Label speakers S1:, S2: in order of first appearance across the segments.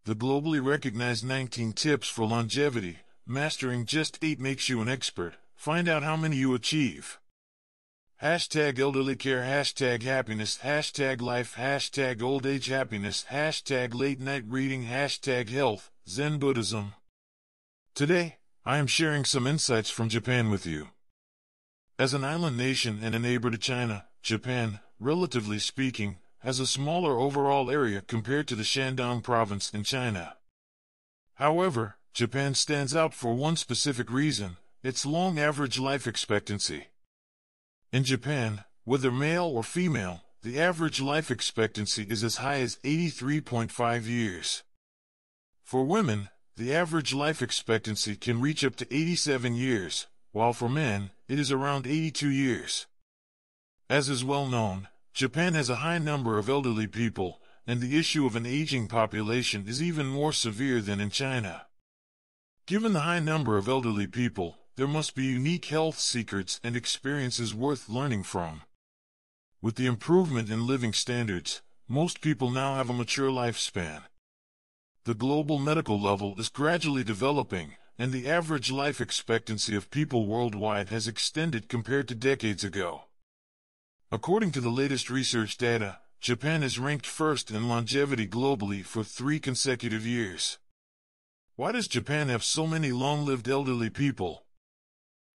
S1: The globally recognized 19 tips for longevity. Mastering just 8 makes you an expert. Find out how many you achieve. Hashtag elderly care, hashtag happiness, hashtag life, hashtag old age happiness, hashtag late night reading, hashtag health, Zen Buddhism. Today, I am sharing some insights from Japan with you. As an island nation and a neighbor to China, Japan, relatively speaking, has a smaller overall area compared to the Shandong province in China. However, Japan stands out for one specific reason: its long average life expectancy. In Japan, whether male or female, the average life expectancy is as high as 83.5 years. For women, the average life expectancy can reach up to 87 years, while for men, it is around 82 years. As is well known, Japan has a high number of elderly people, and the issue of an aging population is even more severe than in China. Given the high number of elderly people, there must be unique health secrets and experiences worth learning from. With the improvement in living standards, most people now have a mature lifespan. The global medical level is gradually developing, and the average life expectancy of people worldwide has extended compared to decades ago. According to the latest research data, Japan is ranked first in longevity globally for 3 consecutive years. Why does Japan have so many long-lived elderly people?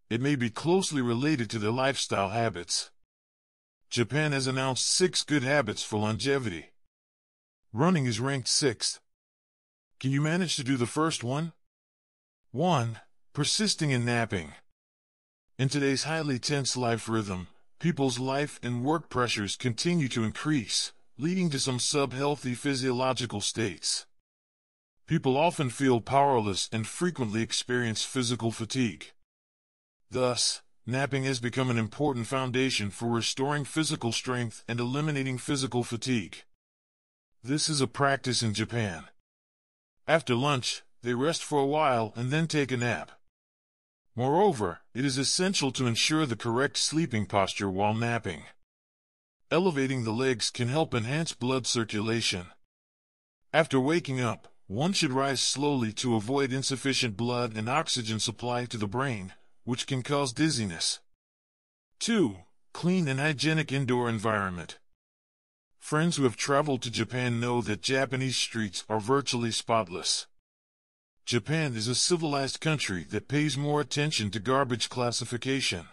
S1: It may be closely related to their lifestyle habits. Japan has announced 6 good habits for longevity. Running is ranked 6th. Can you manage to do the first one? 1. Persisting in napping. In today's highly tense life rhythm, people's life and work pressures continue to increase, leading to some sub-healthy physiological states. People often feel powerless and frequently experience physical fatigue. Thus, napping has become an important foundation for restoring physical strength and eliminating physical fatigue. This is a practice in Japan. After lunch, they rest for a while and then take a nap. Moreover, it is essential to ensure the correct sleeping posture while napping. Elevating the legs can help enhance blood circulation. After waking up, one should rise slowly to avoid insufficient blood and oxygen supply to the brain, which can cause dizziness. 2. Clean and hygienic indoor environment. Friends who have traveled to Japan know that Japanese streets are virtually spotless. Japan is a civilized country that pays more attention to garbage classification.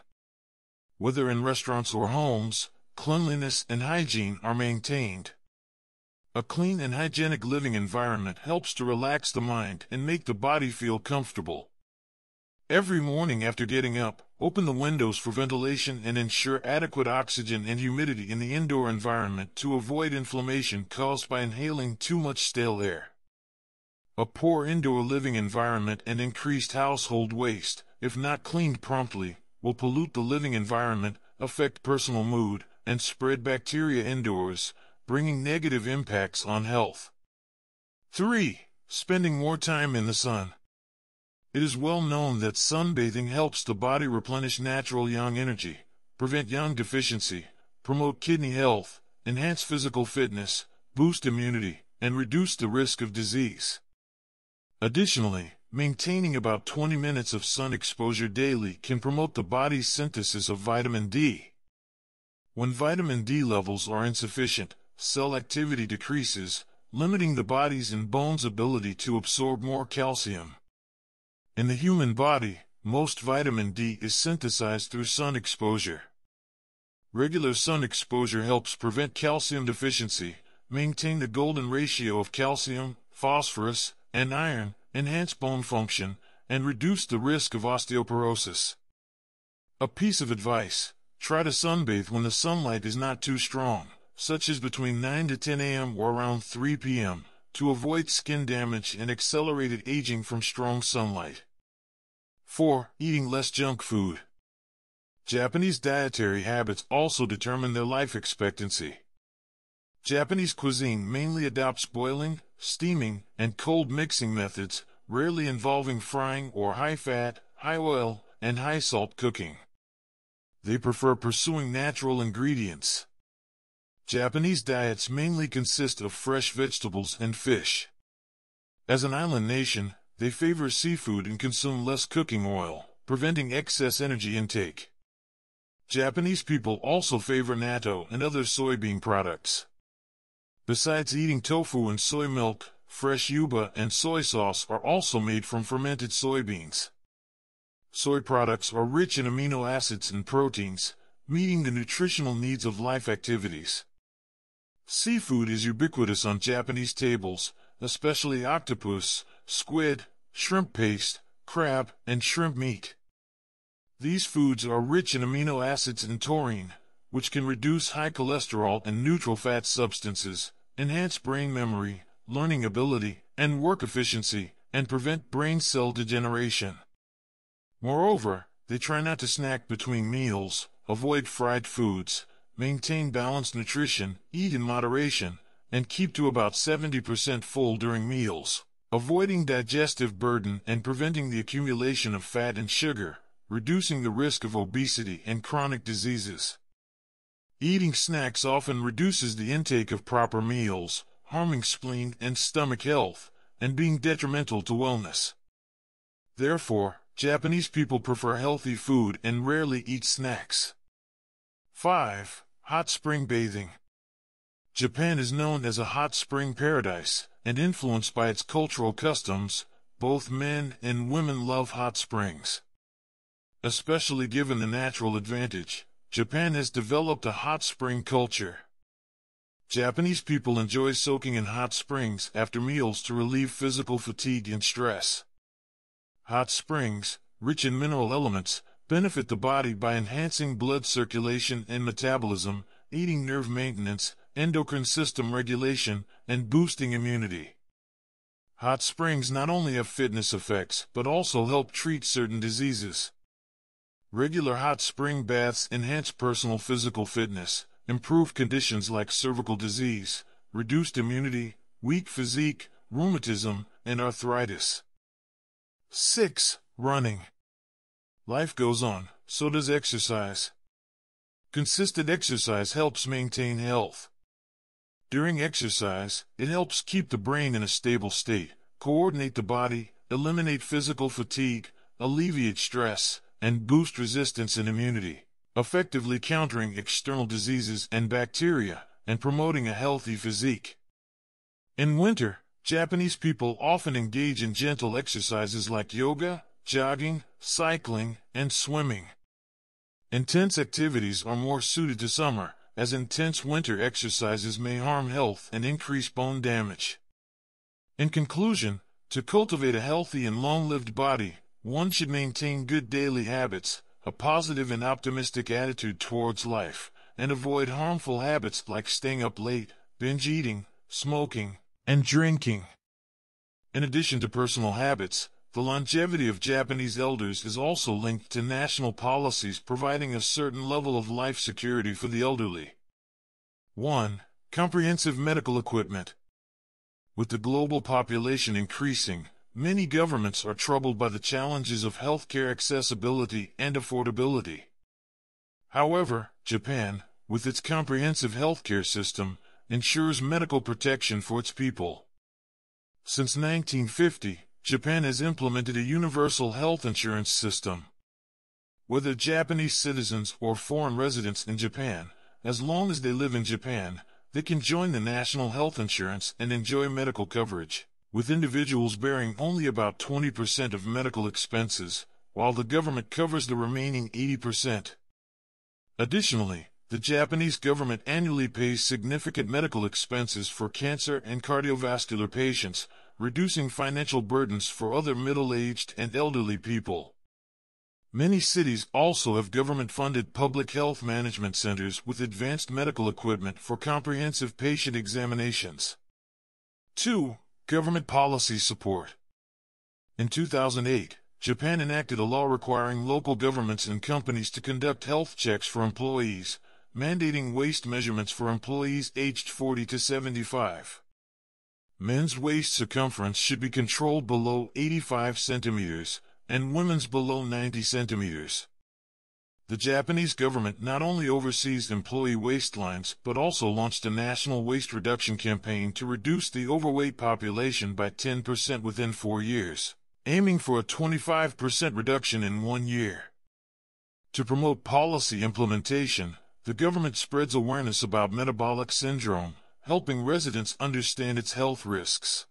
S1: Whether in restaurants or homes, cleanliness and hygiene are maintained. A clean and hygienic living environment helps to relax the mind and make the body feel comfortable. Every morning after getting up, open the windows for ventilation and ensure adequate oxygen and humidity in the indoor environment to avoid inflammation caused by inhaling too much stale air. A poor indoor living environment and increased household waste, if not cleaned promptly, will pollute the living environment, affect personal mood, and spread bacteria indoors, bringing negative impacts on health. 3. Spending more time in the sun. It is well known that sunbathing helps the body replenish natural yang energy, prevent yang deficiency, promote kidney health, enhance physical fitness, boost immunity, and reduce the risk of disease. Additionally, maintaining about 20 minutes of sun exposure daily can promote the body's synthesis of vitamin D. When vitamin D levels are insufficient, cell activity decreases, limiting the body's and bones' ability to absorb more calcium. In the human body, most vitamin D is synthesized through sun exposure. Regular sun exposure helps prevent calcium deficiency, maintain the golden ratio of calcium, phosphorus, and iron, enhance bone function, and reduce the risk of osteoporosis. A piece of advice: try to sunbathe when the sunlight is not too strong, such as between 9 to 10 a.m. or around 3 p.m., to avoid skin damage and accelerated aging from strong sunlight. 4. Eating less junk food. Japanese dietary habits also determine their life expectancy. Japanese cuisine mainly adopts boiling, steaming, and cold mixing methods, rarely involving frying or high-fat, high-oil, and high-salt cooking. They prefer pursuing natural ingredients. Japanese diets mainly consist of fresh vegetables and fish. As an island nation, they favor seafood and consume less cooking oil, preventing excess energy intake. Japanese people also favor natto and other soybean products. Besides eating tofu and soy milk, fresh yuba and soy sauce are also made from fermented soybeans. Soy products are rich in amino acids and proteins, meeting the nutritional needs of life activities. Seafood is ubiquitous on Japanese tables, especially octopus, squid, shrimp paste, crab, and shrimp meat. These foods are rich in amino acids and taurine, which can reduce high cholesterol and neutral fat substances, enhance brain memory, learning ability, and work efficiency, and prevent brain cell degeneration. Moreover, they try not to snack between meals, avoid fried foods, maintain balanced nutrition, eat in moderation, and keep to about 70% full during meals, avoiding digestive burden and preventing the accumulation of fat and sugar, reducing the risk of obesity and chronic diseases. Eating snacks often reduces the intake of proper meals, harming spleen and stomach health, and being detrimental to wellness. Therefore, Japanese people prefer healthy food and rarely eat snacks. 5. Hot spring bathing. Japan is known as a hot spring paradise, and influenced by its cultural customs, both men and women love hot springs. Especially given the natural advantage, Japan has developed a hot spring culture. Japanese people enjoy soaking in hot springs after meals to relieve physical fatigue and stress. Hot springs, rich in mineral elements, benefit the body by enhancing blood circulation and metabolism, aiding nerve maintenance, endocrine system regulation, and boosting immunity. Hot springs not only have fitness effects but also help treat certain diseases. Regular hot spring baths enhance personal physical fitness, improve conditions like cervical disease, reduced immunity, weak physique, rheumatism, and arthritis. 6. Running. Life goes on, so does exercise. Consistent exercise helps maintain health. During exercise, it helps keep the brain in a stable state, coordinate the body, eliminate physical fatigue, alleviate stress, and boost resistance and immunity, effectively countering external diseases and bacteria, and promoting a healthy physique. In winter, Japanese people often engage in gentle exercises like yoga, jogging, cycling, and swimming. Intense activities are more suited to summer, as intense winter exercises may harm health and increase bone damage. In conclusion, to cultivate a healthy and long-lived body, one should maintain good daily habits, a positive and optimistic attitude towards life, and avoid harmful habits like staying up late, binge eating, smoking, and drinking. In addition to personal habits, the longevity of Japanese elders is also linked to national policies providing a certain level of life security for the elderly. 1. Comprehensive medical equipment. With the global population increasing, many governments are troubled by the challenges of healthcare accessibility and affordability. However, Japan, with its comprehensive healthcare system, ensures medical protection for its people. Since 1950, Japan has implemented a universal health insurance system. Whether Japanese citizens or foreign residents in Japan, as long as they live in Japan, they can join the national health insurance and enjoy medical coverage, with individuals bearing only about 20% of medical expenses, while the government covers the remaining 80%. Additionally, the Japanese government annually pays significant medical expenses for cancer and cardiovascular patients, reducing financial burdens for other middle-aged and elderly people. Many cities also have government-funded public health management centers with advanced medical equipment for comprehensive patient examinations. 2. Government policy support. In 2008, Japan enacted a law requiring local governments and companies to conduct health checks for employees, mandating waist measurements for employees aged 40 to 75. Men's waist circumference should be controlled below 85 centimeters, and women's below 90 centimeters. The Japanese government not only oversees employee waste lines but also launched a national waste reduction campaign to reduce the overweight population by 10% within 4 years, aiming for a 25% reduction in 1 year. To promote policy implementation, the government spreads awareness about metabolic syndrome, helping residents understand its health risks.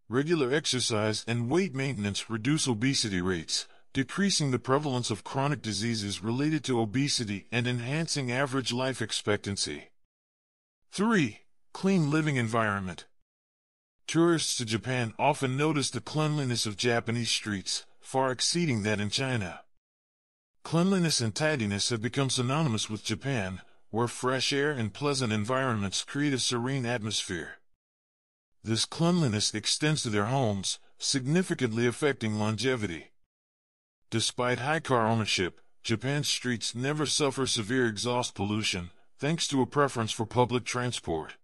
S1: Regular exercise and weight maintenance reduce obesity rates, decreasing the prevalence of chronic diseases related to obesity and enhancing average life expectancy. 3. Clean living environment. Tourists to Japan often notice the cleanliness of Japanese streets, far exceeding that in China. Cleanliness and tidiness have become synonymous with Japan, where fresh air and pleasant environments create a serene atmosphere. This cleanliness extends to their homes, significantly affecting longevity. Despite high car ownership, Japan's streets never suffer severe exhaust pollution, thanks to a preference for public transport.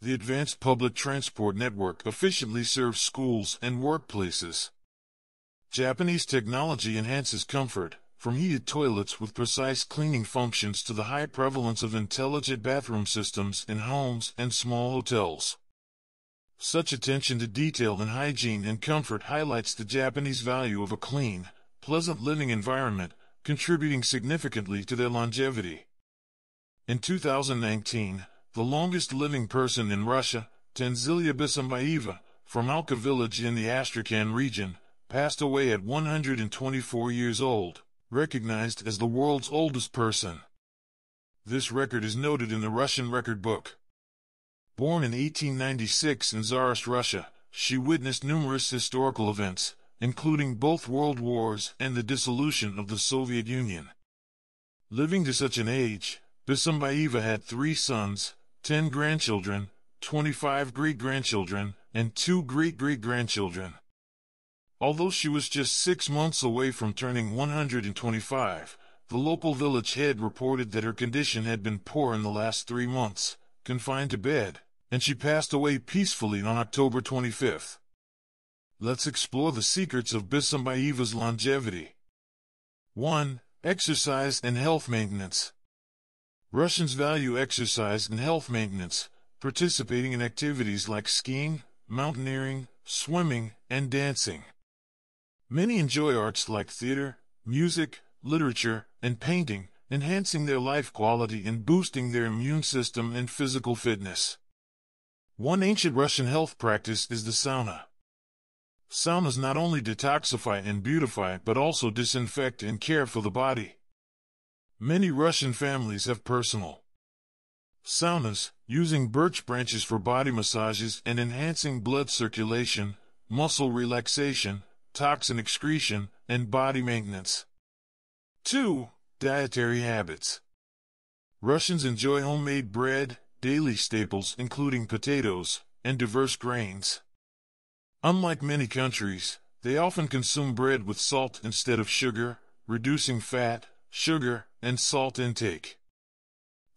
S1: The advanced public transport network efficiently serves schools and workplaces. Japanese technology enhances comfort, from heated toilets with precise cleaning functions to the high prevalence of intelligent bathroom systems in homes and small hotels. Such attention to detail in hygiene and comfort highlights the Japanese value of a clean, pleasant living environment, contributing significantly to their longevity. In 2019, the longest living person in Russia, Tanzilia Bisambayeva, from Alka village in the Astrakhan region, passed away at 124 years old, recognized as the world's oldest person. This record is noted in the Russian record book. Born in 1896 in Tsarist Russia, she witnessed numerous historical events, including both world wars and the dissolution of the Soviet Union. Living to such an age, Bisambayeva had 3 sons, 10 grandchildren, 25 great-grandchildren, and 2 great-great-grandchildren. Although she was just 6 months away from turning 125, the local village head reported that her condition had been poor in the last 3 months, confined to bed, and she passed away peacefully on October 25. Let's explore the secrets of Bisambayeva's longevity. 1. Exercise and health maintenance. Russians value exercise and health maintenance, participating in activities like skiing, mountaineering, swimming, and dancing. Many enjoy arts like theater, music, literature, and painting, enhancing their life quality and boosting their immune system and physical fitness. One ancient Russian health practice is the sauna. Saunas not only detoxify and beautify but also disinfect and care for the body. Many Russian families have personal saunas, using birch branches for body massages and enhancing blood circulation, muscle relaxation, toxin excretion, and body maintenance. 2. Dietary habits. Russians enjoy homemade bread, daily staples including potatoes, and diverse grains. Unlike many countries, they often consume bread with salt instead of sugar, reducing fat, sugar, and salt intake.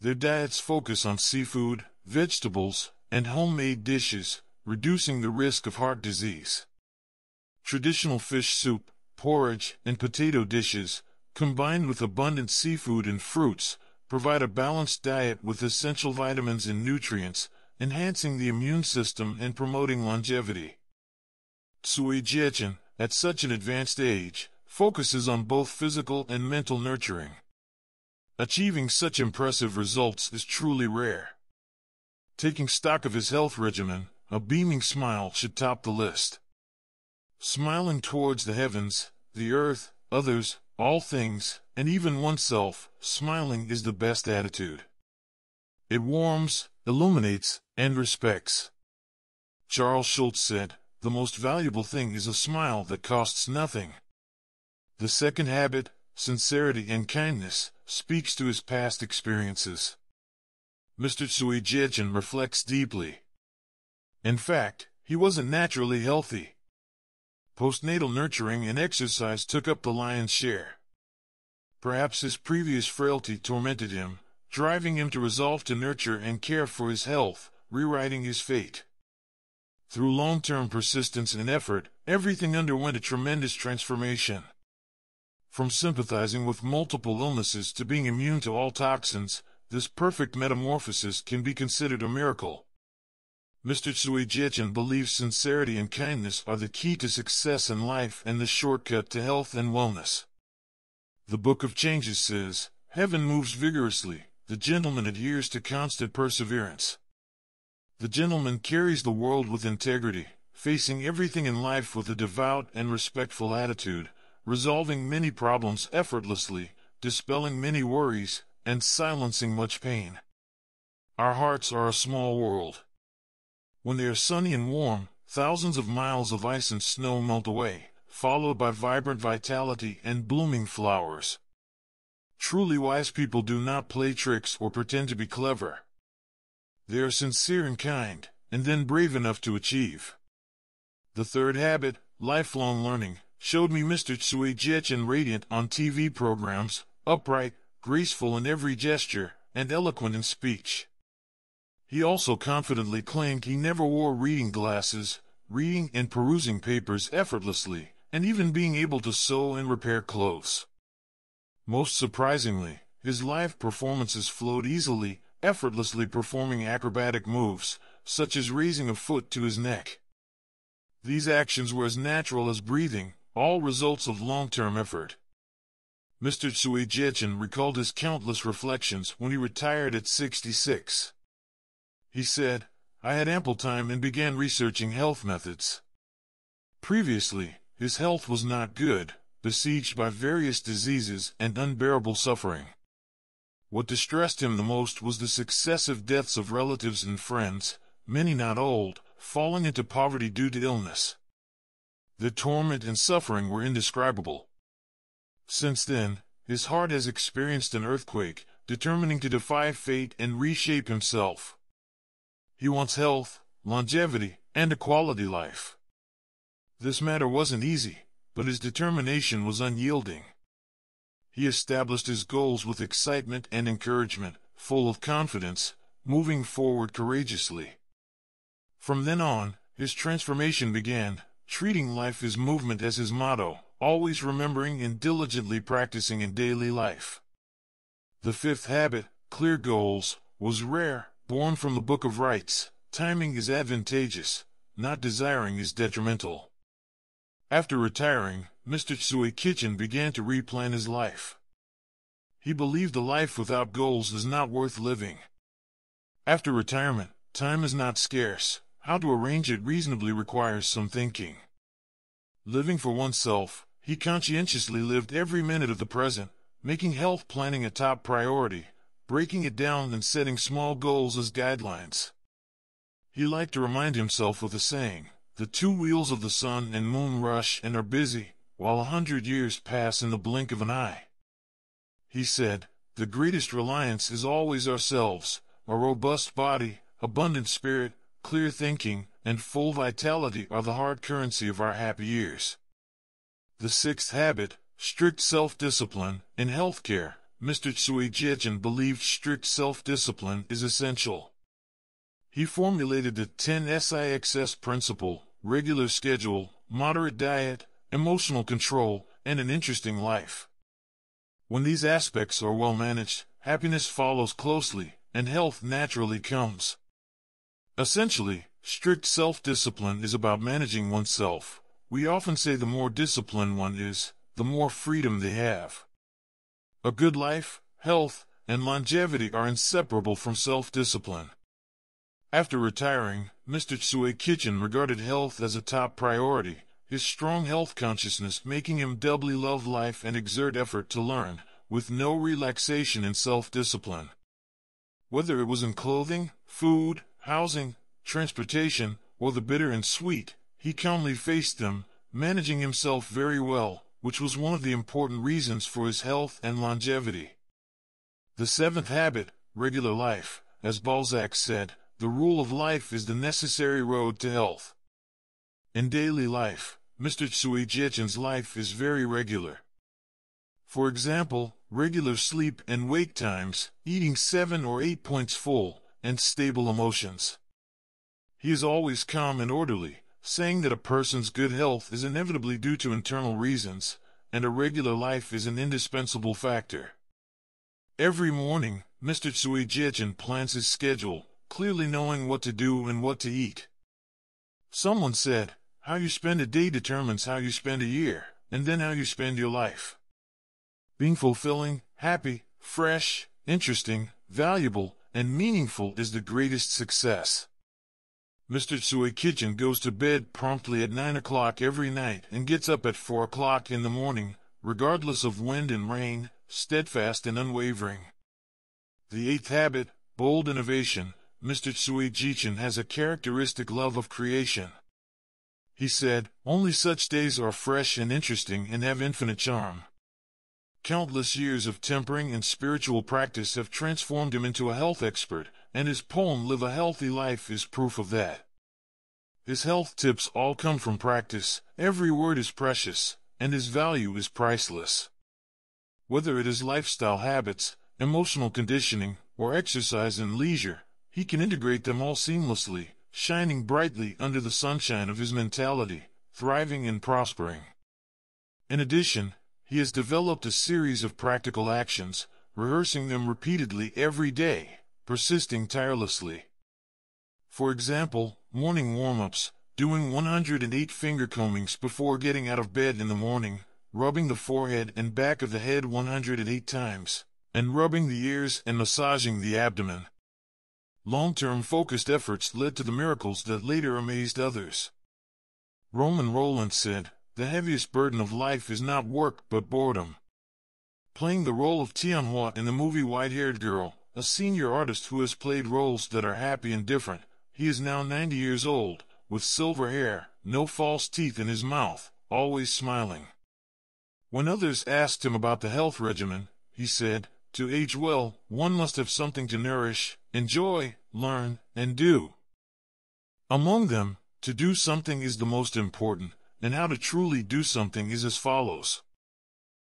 S1: Their diets focus on seafood, vegetables, and homemade dishes, reducing the risk of heart disease. Traditional fish soup, porridge, and potato dishes, combined with abundant seafood and fruits, provide a balanced diet with essential vitamins and nutrients, enhancing the immune system and promoting longevity. Suijiechin, at such an advanced age, focuses on both physical and mental nurturing. Achieving such impressive results is truly rare. Taking stock of his health regimen, a beaming smile should top the list. Smiling towards the heavens, the earth, others, all things, and even oneself, smiling is the best attitude. It warms, illuminates, and respects. Charles Schulz said, "The most valuable thing is a smile that costs nothing." The second habit, sincerity and kindness, speaks to his past experiences. Mr. Suijiechin reflects deeply. In fact, he wasn't naturally healthy. Postnatal nurturing and exercise took up the lion's share. Perhaps his previous frailty tormented him, driving him to resolve to nurture and care for his health, rewriting his fate. Through long-term persistence and effort, everything underwent a tremendous transformation. From sympathizing with multiple illnesses to being immune to all toxins, this perfect metamorphosis can be considered a miracle. Mr. Tsuijichen believes sincerity and kindness are the key to success in life and the shortcut to health and wellness. The Book of Changes says, "Heaven moves vigorously, the gentleman adheres to constant perseverance." The gentleman carries the world with integrity, facing everything in life with a devout and respectful attitude, resolving many problems effortlessly, dispelling many worries, and silencing much pain. Our hearts are a small world. When they are sunny and warm, thousands of miles of ice and snow melt away, followed by vibrant vitality and blooming flowers. Truly wise people do not play tricks or pretend to be clever. They are sincere and kind, and then brave enough to achieve. The third habit, lifelong learning, showed me Mr. Tsuijichen radiant on TV programs, upright, graceful in every gesture, and eloquent in speech. He also confidently claimed he never wore reading glasses, reading and perusing papers effortlessly, and even being able to sew and repair clothes. Most surprisingly, his live performances flowed easily, effortlessly performing acrobatic moves, such as raising a foot to his neck. These actions were as natural as breathing, all results of long-term effort. Mr. Tsuijichen recalled his countless reflections when he retired at 66. He said, "I had ample time and began researching health methods." Previously, his health was not good, besieged by various diseases and unbearable suffering. What distressed him the most was the successive deaths of relatives and friends, many not old, falling into poverty due to illness. The torment and suffering were indescribable. Since then, his heart has experienced an earthquake, determining to defy fate and reshape himself. He wants health, longevity, and a quality life. This matter wasn't easy, but his determination was unyielding. He established his goals with excitement and encouragement, full of confidence, moving forward courageously. From then on, his transformation began, treating life as movement as his motto, always remembering and diligently practicing in daily life. The fifth habit, clear goals, was rare, born from the Book of Rights. Timing is advantageous, not desiring is detrimental. After retiring, Mr. Tsuijichen began to replan his life. He believed a life without goals is not worth living. After retirement, time is not scarce. How to arrange it reasonably requires some thinking. Living for oneself, he conscientiously lived every minute of the present, making health planning a top priority, breaking it down and setting small goals as guidelines. He liked to remind himself with a saying, "The two wheels of the sun and moon rush and are busy, while 100 years pass in the blink of an eye." He said, "The greatest reliance is always ourselves, a robust body, abundant spirit, clear thinking, and full vitality are the hard currency of our happy years." The sixth habit, strict self-discipline. In healthcare, Mr. Tsuijichen believed strict self-discipline is essential. He formulated the 10-SIXS principle: regular schedule, moderate diet, emotional control, and an interesting life. When these aspects are well managed, happiness follows closely, and health naturally comes. Essentially, strict self-discipline is about managing oneself. We often say the more disciplined one is, the more freedom they have. A good life, health, and longevity are inseparable from self-discipline. After retiring, Mr. Tsuijichen regarded health as a top priority, his strong health consciousness making him doubly love life and exert effort to learn, with no relaxation in self-discipline. Whether it was in clothing, food, housing, transportation, or the bitter and sweet, he calmly faced them, managing himself very well, which was one of the important reasons for his health and longevity. The seventh habit, regular life. As Balzac said, the rule of life is the necessary road to health. In daily life, Mr. Tsuijichen's life is very regular. For example, regular sleep and wake times, eating 7 or 8 points full, and stable emotions. He is always calm and orderly, saying that a person's good health is inevitably due to internal reasons, and a regular life is an indispensable factor. Every morning, Mr. Tsuijichin plans his schedule, clearly knowing what to do and what to eat. Someone said, "How you spend a day determines how you spend a year, and then how you spend your life." Being fulfilling, happy, fresh, interesting, valuable, and meaningful is the greatest success. Mr. Tsuijichin goes to bed promptly at 9 o'clock every night and gets up at 4 o'clock in the morning, regardless of wind and rain, steadfast and unwavering. The eighth habit, bold innovation. Mr. Tsuijichin has a characteristic love of creation. He said, "Only such days are fresh and interesting and have infinite charm." Countless years of tempering and spiritual practice have transformed him into a health expert, and his poem Live a Healthy Life is proof of that. His health tips all come from practice, every word is precious, and his value is priceless. Whether it is lifestyle habits, emotional conditioning, or exercise and leisure, he can integrate them all seamlessly, shining brightly under the sunshine of his mentality, thriving and prospering. In addition, he has developed a series of practical actions, rehearsing them repeatedly every day, persisting tirelessly. For example, morning warm-ups, doing 108 finger combings before getting out of bed in the morning, rubbing the forehead and back of the head 108 times, and rubbing the ears and massaging the abdomen. Long-term focused efforts led to the miracles that later amazed others. Roman Roland said, "The heaviest burden of life is not work but boredom." Playing the role of Tianhua in the movie White-Haired Girl, a senior artist who has played roles that are happy and different, he is now 90 years old, with silver hair, no false teeth in his mouth, always smiling. When others asked him about the health regimen, he said, "To age well, one must have something to nourish, enjoy, learn, and do. Among them, to do something is the most important, and how to truly do something is as follows.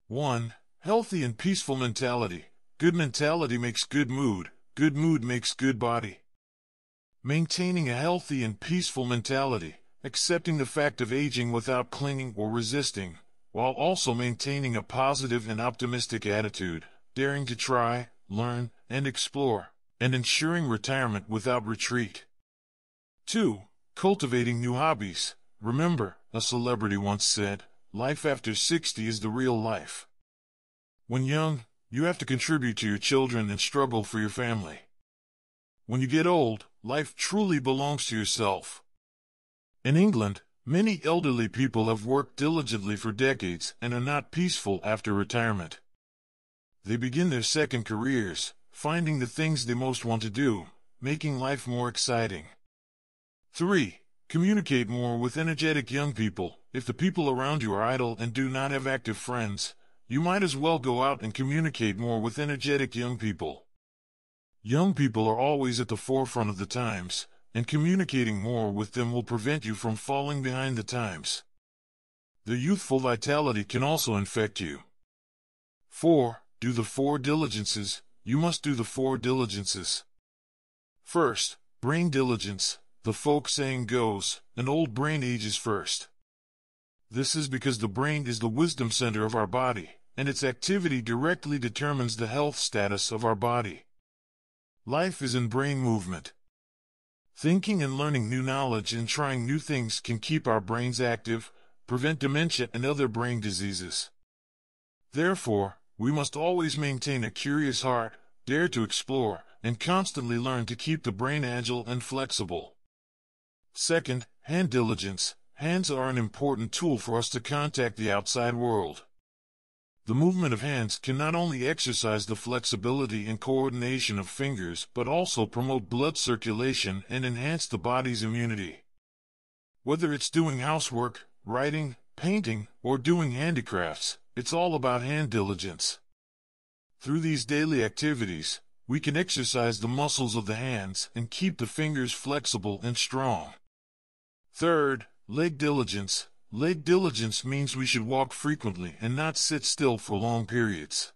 S1: 1. Healthy and peaceful mentality. Good mentality makes good mood makes good body. Maintaining a healthy and peaceful mentality, accepting the fact of aging without clinging or resisting, while also maintaining a positive and optimistic attitude, daring to try, learn, and explore, and ensuring retirement without retreat. 2. Cultivating new hobbies. Remember, a celebrity once said, "Life after 60 is the real life." When young, you have to contribute to your children and struggle for your family. When you get old, life truly belongs to yourself. In England, many elderly people have worked diligently for decades and are not peaceful after retirement. They begin their second careers, finding the things they most want to do, making life more exciting. 3. Communicate more with energetic young people. If the people around you are idle and do not have active friends, you might as well go out and communicate more with energetic young people. Young people are always at the forefront of the times, and communicating more with them will prevent you from falling behind the times. Their youthful vitality can also infect you. 4. Do the 4 diligences. You must do the 4 diligences. First, brain diligence. The folk saying goes, an old brain ages first. This is because the brain is the wisdom center of our body, and its activity directly determines the health status of our body. Life is in brain movement. Thinking and learning new knowledge and trying new things can keep our brains active, prevent dementia and other brain diseases. Therefore, we must always maintain a curious heart, dare to explore, and constantly learn to keep the brain agile and flexible. Second, hand diligence. Hands are an important tool for us to contact the outside world. The movement of hands can not only exercise the flexibility and coordination of fingers but also promote blood circulation and enhance the body's immunity. Whether it's doing housework, writing, painting, or doing handicrafts, it's all about hand diligence. Through these daily activities, we can exercise the muscles of the hands and keep the fingers flexible and strong. Third, leg diligence. Leg diligence means we should walk frequently and not sit still for long periods.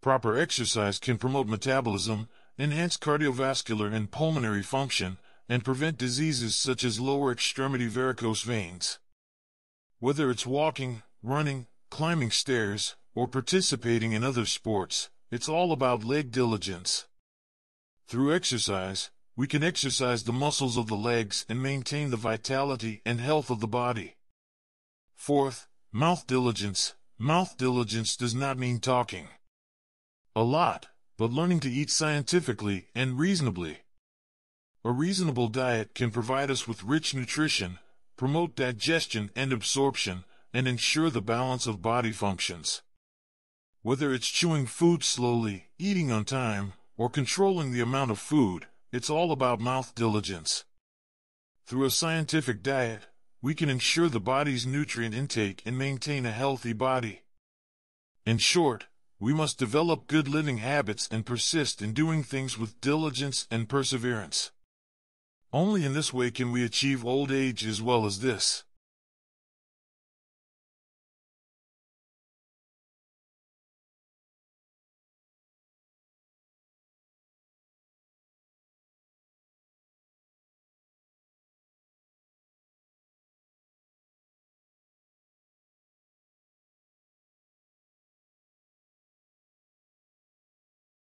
S1: Proper exercise can promote metabolism, enhance cardiovascular and pulmonary function, and prevent diseases such as lower extremity varicose veins. Whether it's walking, running, climbing stairs, or participating in other sports, it's all about leg diligence. Through exercise, we can exercise the muscles of the legs and maintain the vitality and health of the body. Fourth, mouth diligence. Mouth diligence does not mean talking a lot, but learning to eat scientifically and reasonably. A reasonable diet can provide us with rich nutrition, promote digestion and absorption, and ensure the balance of body functions. Whether it's chewing food slowly, eating on time, or controlling the amount of food, it's all about mouth diligence. Through a scientific diet, we can ensure the body's nutrient intake and maintain a healthy body. In short, we must develop good living habits and persist in doing things with diligence and perseverance. Only in this way can we achieve old age as well as this.